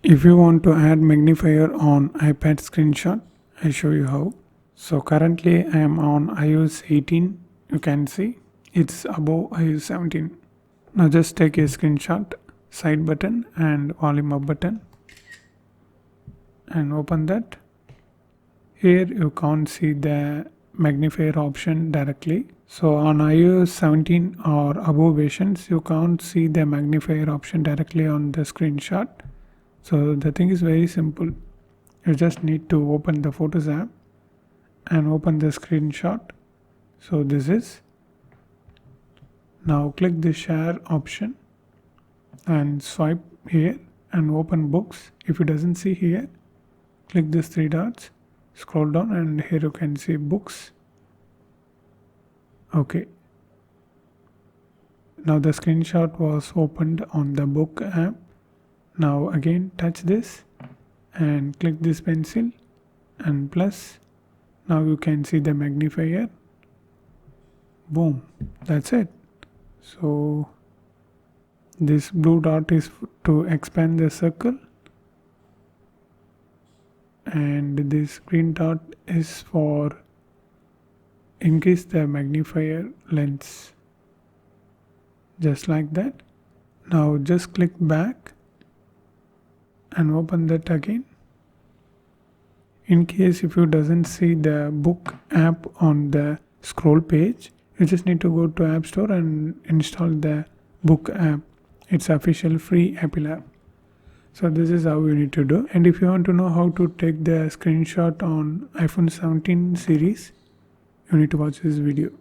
If you want to add magnifier on iPad screenshot, I'll show you how. So currently I am on iOS 18. You can see it's above iOS 17. Now just take a screenshot, side button and volume up button and open that. Here you can't see the magnifier option directly. So on iOS 17 or above versions, you can't see the magnifier option directly on the screenshot. So the thing is very simple. You just need to open the Photos app and open the screenshot. So this is. Now click the share option and swipe here and open books. If it doesn't see here, click these three dots, scroll down and here you can see books. Okay. Now the screenshot was opened on the book app. Now again touch this and click this pencil and plus. Now you can see the magnifier. Boom, that's it. So this blue dot is to expand the circle and this green dot is for increase the magnifier lens, just like that. Now just click back and open that again. In case if you doesn't see the book app on the scroll page, you just need to go to App Store and install the book app. It's official free Apple app. So this is how you need to do. And if you want to know how to take the screenshot on iPhone 17 series, you need to watch this video.